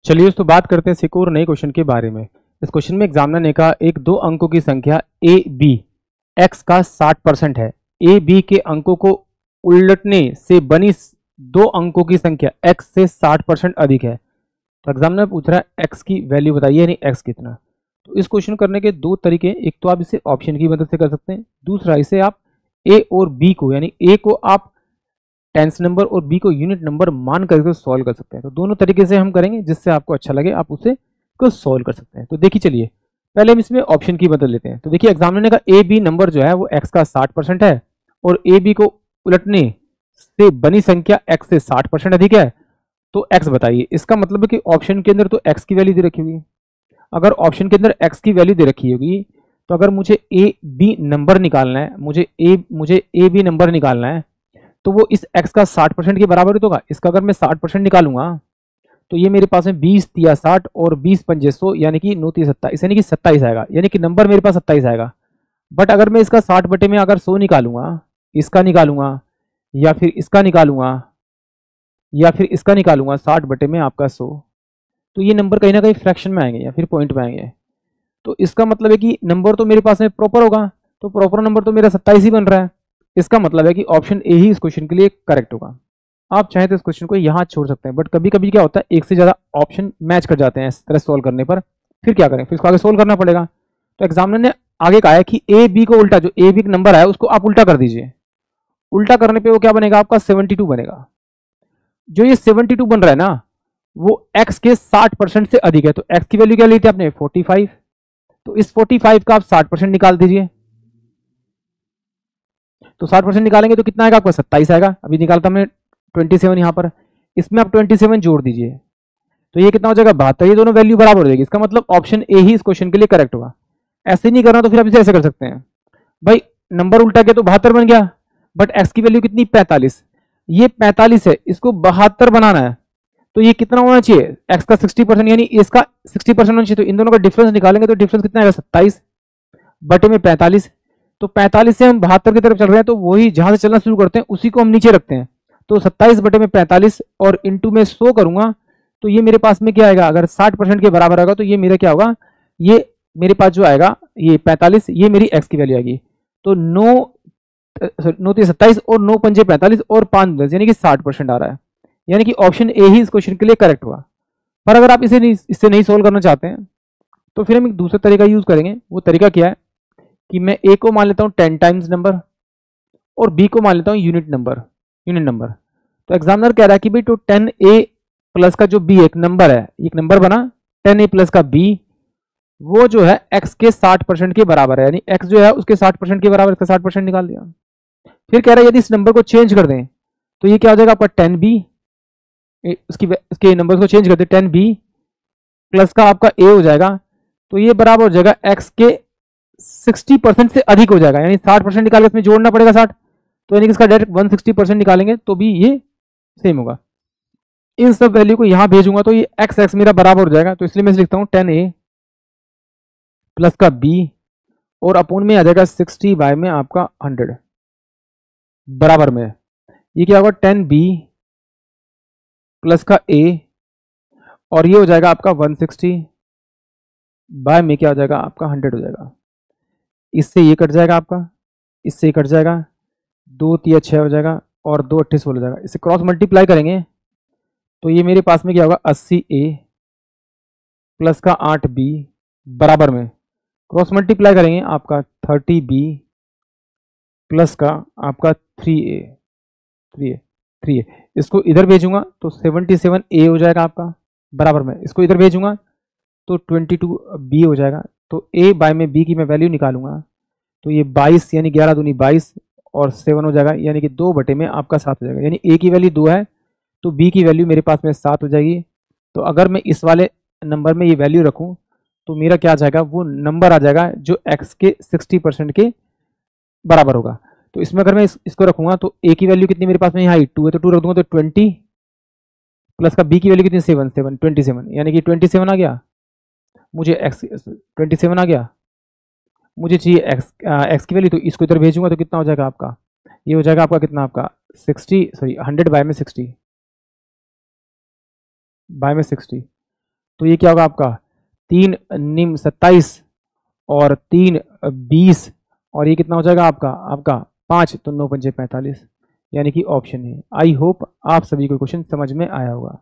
चलिए तो बात करते हैं एक और नए क्वेश्चन के बारे में। इस क्वेश्चन में एग्जामिनर ने कहा एक दो अंकों की संख्या ए बी एक्स का 60% है। ए बी के अंकों को उलटने से बनी दो अंकों की संख्या एक्स से 60% अधिक है। तो एग्जामिनर पूछ रहा है एक्स की वैल्यू बताइए, यानी एक्स कितना। तो इस क्वेश्चन करने के दो तरीके, एक तो आप इसे ऑप्शन की मदद से कर सकते हैं, दूसरा इसे आप ए और बी को, यानी ए को आप टेंस नंबर और बी को यूनिट नंबर मान करके सॉल्व कर सकते हैं। तो दोनों तरीके से हम करेंगे, जिससे आपको अच्छा लगे आप उसे को सॉल्व कर सकते हैं। तो देखिए चलिए पहले हम इसमें ऑप्शन की बदल लेते हैं। तो देखिए एग्जामिनर ने कहा ए बी नंबर जो है वो एक्स का 60% है और ए बी को उलटने से बनी संख्या एक्स से 60% अधिक है, तो एक्स बताइए। इसका मतलब है कि ऑप्शन के अंदर तो एक्स की वैल्यू दे रखी हुई है। अगर ऑप्शन के अंदर एक्स की वैल्यू दे रखी होगी तो अगर मुझे ए बी नंबर निकालना है, मुझे ए बी नंबर निकालना है, तो वो इस x का 60% के बराबर होगा। इसका अगर मैं 60% निकालूंगा तो ये मेरे पास में 20 तिया 60 और 20 पंजे 100, यानी कि 9 तिया 27, यानी कि 27 आएगा, यानी कि नंबर मेरे पास 27 आएगा। बट अगर मैं इसका 60 बटे में अगर 100 निकालूंगा, इसका निकालूंगा या फिर इसका निकालूंगा या फिर इसका निकालूंगा 60 बटे में आपका 100, तो ये नंबर कहीं ना कहीं फ्रैक्शन में आएंगे या फिर पॉइंट में आएंगे। तो इसका मतलब है कि नंबर तो मेरे पास में प्रॉपर होगा, तो प्रॉपर नंबर तो मेरा 27 ही बन रहा है। इसका मतलब है कि ऑप्शन ए ही इस क्वेश्चन के लिए करेक्ट होगा। आप चाहें तो इस क्वेश्चन को यहाँ छोड़ सकते हैं, बट कभी कभी क्या होता है एक से ज़्यादा ऑप्शन मैच कर जाते हैं इस तरह सॉल्व करने पर, फिर क्या करें, फिर इसको आगे सोल्व करना पड़ेगा। तो एग्जामिनर ने आगे कहा है कि ए बी को उल्टा, जो ए बी नंबर है उसको आप उल्टा कर दीजिए। उल्टा करने पर वो क्या बनेगा आपका 72 बनेगा। जो ये 72 बन रहा है ना वो x के 60% से अधिक है। तो x की वैल्यू क्या ली थी आपने 45, तो इस 45 का आप 60% निकाल दीजिए। तो 60% निकालेंगे तो कितना आएगा आपका 27 आएगा। अभी निकालता हमने 27 यहां पर, इसमें आप 27 जोड़ दीजिए तो ये कितना हो जाएगा 72। ये दोनों वैल्यू बराबर हो जाएगी। इसका मतलब ऑप्शन ए ही इस क्वेश्चन के लिए करेक्ट होगा। ऐसे नहीं करना तो फिर आप इसे ऐसे कर सकते हैं, भाई नंबर उल्टा गया तो 72 बन गया, बट एक्स की वैल्यू कितनी 45, ये 45 है, इसको 72 बनाना है तो ये कितना होना चाहिए एक्स का 60%, यानी इसका 60% होना चाहिए। तो इन दोनों का डिफरेंस निकालेंगे तो डिफरेंस कितना आएगा 27 बटे में 45। तो 45 से हम 72 की तरफ चल रहे हैं, तो वही जहां से चलना शुरू करते हैं उसी को हम नीचे रखते हैं। तो 27 बटे में 45 और इंटू में 100 करूंगा तो ये मेरे पास में क्या आएगा, अगर 60% के बराबर आएगा तो ये मेरा क्या होगा, ये मेरे पास जो आएगा ये 45, ये मेरी एक्स की वैल्यू आएगी। तो 9 27 और 9 पंजे 45 और 5 10, यानी कि 60% आ रहा है। यानी कि ऑप्शन ए ही इस क्वेश्चन के लिए करेक्ट हुआ। पर अगर आप इससे नहीं सोल्व करना चाहते हैं तो फिर हम एक दूसरा तरीका यूज करेंगे। वो तरीका क्या है कि मैं ए को मान लेता हूं 10 टाइम्स नंबर और बी को मान लेता हूं यूनिट नंबर। तो एग्जामिनर कह रहा है कि भाई तो 10a प्लस का जो बी एक नंबर है, एक नंबर बना 10a प्लस का बी, वो जो है x के 60% के बराबर है, यानी x जो है उसके 60% के बराबर, इसका 60% निकाल दिया। फिर कह रहा है यदि इस नंबर को चेंज कर दें तो ये क्या हो जाएगा आपका 10b, उसके नंबर को चेंज कर दे 10b प्लस का आपका a हो जाएगा, तो ये बराबर हो जाएगा x के 60% से अधिक हो जाएगा, यानी 60% निकाल के इसमें जोड़ना पड़ेगा 60, तो यानी कि इसका डायरेक्ट 160% निकालेंगे तो भी ये सेम होगा। इन सब वैल्यू को यहां भेजूंगा तो ये x मेरा बराबर हो जाएगा। तो इसलिए मैं लिखता हूं 10a प्लस का b और अपोन में आ जाएगा 60 बाय में आपका 100 बराबर में, ये क्या होगा 10b प्लस का a और ये हो जाएगा आपका 160 बाय में क्या हो जाएगा आपका 100 हो जाएगा। इससे ये कट जाएगा आपका, इससे कट जाएगा, 2 तिया 6 हो जाएगा और 2 8 16 हो जाएगा। इसे क्रॉस मल्टीप्लाई करेंगे तो ये मेरे पास में क्या होगा 80a प्लस का 8b बराबर में, क्रॉस मल्टीप्लाई करेंगे आपका 30b प्लस का आपका 3a। इसको इधर भेजूंगा तो 77a हो जाएगा आपका बराबर में, इसको इधर भेजूंगा तो 22b हो जाएगा। तो a बाय में b की मैं वैल्यू निकालूंगा तो ये 22 यानी 11 दूनी 22 और 7 हो जाएगा, यानी कि 2 बटे में आपका 7 हो जाएगा। यानी a की वैल्यू 2 है तो b की वैल्यू मेरे पास में 7 हो जाएगी। तो अगर मैं इस वाले नंबर में ये वैल्यू रखूं तो मेरा क्या आ जाएगा, वो नंबर आ जाएगा जो x के 60% के बराबर होगा। तो इसमें अगर मैं इसको रखूंगा तो a की वैल्यू कितनी मेरे पास में यहाँ 2 है तो 2 रख दूंगा तो 20 प्लस का b की वैल्यू कितनी 27, यानी कि 27 आ गया। मुझे x 27 आ गया, मुझे चाहिए x की वैल्यू, तो इसको इधर भेजूंगा तो कितना हो जाएगा आपका, ये हो जाएगा आपका कितना आपका 100 बाय में 60 तो ये क्या होगा आपका 3 निम 27 और 3 20 और ये कितना हो जाएगा आपका 5, तो 9 पंजे 45, यानी कि ऑप्शन है। आई होप आप सभी को क्वेश्चन समझ में आया होगा।